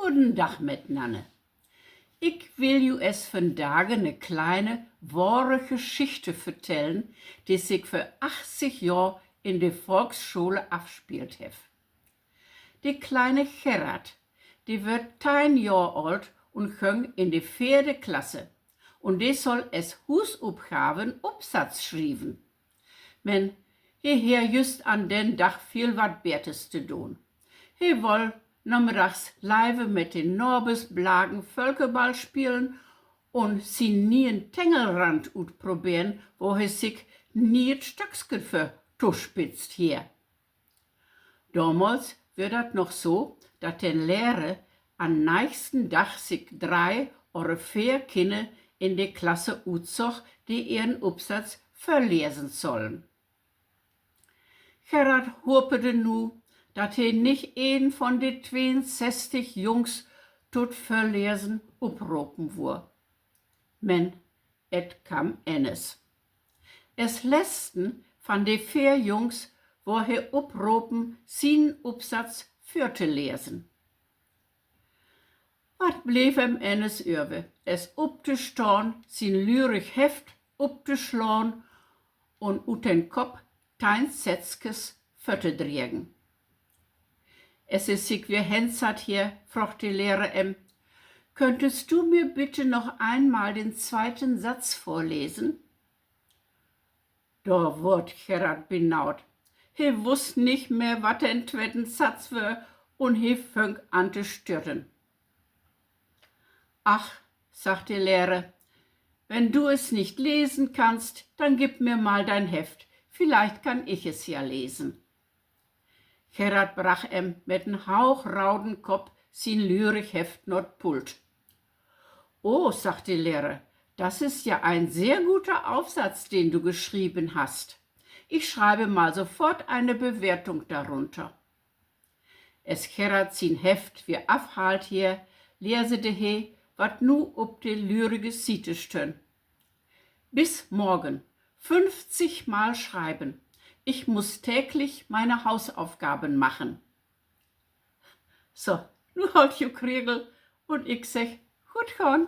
Guten Tag miteinander. Ich will ju es vandaag eine kleine, wahre Geschichte vertellen, die sich für 80 Jahre in der Volksschule abspielt hat. Die kleine Gerard, die wird 10 Jahre alt und ging in die 4. Klasse. Und die soll es Hausaufgaben Absatz schreiben. Men, hier just an den Tag viel wat Bertes zu tun. He woll nachmittags live mit den Norbes Blagen Völkerball spielen und sie nie einen Tengelrand utprobieren, wo he sich nie ein Stöcksken für tuschspitzt hier. Damals wird dat noch so, dat den Lehrer am nächsten Tag sich 3 oder 4 Kinder in die Klasse utzog, die ihren Absatz verlesen sollen. Gerard hoopete nu, dat he nicht een von de 62 Jungs tot verlesen opropen woer. Men, et kam eines. Es letzten von de 4 Jungs, wo he opropen sin Absatz für te lesen. Wat bleef hem eines über, es optestaan, sin lyrisch Heft opteschlaan und ut den Kopf tein Sätzkes föttedriegen. Es ist sich wie Hensat hier, fragt die Lehrer Könntest du mir bitte noch einmal den 2. Satz vorlesen? Da wurd Gerard benaut. He wusst nicht mehr, wat den 2. Satz war und he fängt an zu stürren. Ach, sagt der Lehrer, wenn du es nicht lesen kannst, dann gib mir mal dein Heft. Vielleicht kann ich es ja lesen. Gerard brach mit n hauchrauden Kopf sin lyrisch Heft not Pult. Oh, sagt der Lehrer, das ist ja ein sehr guter Aufsatz, den du geschrieben hast. Ich schreibe mal sofort eine Bewertung darunter. Es Gerard sin Heft wie afhalt hier, lesete he, wat nu ob de lyrige Siete stön. Bis morgen, 50 Mal schreiben. Ich muss täglich meine Hausaufgaben machen. So, nu halt jo Kriegel und ich sag, gut gaan.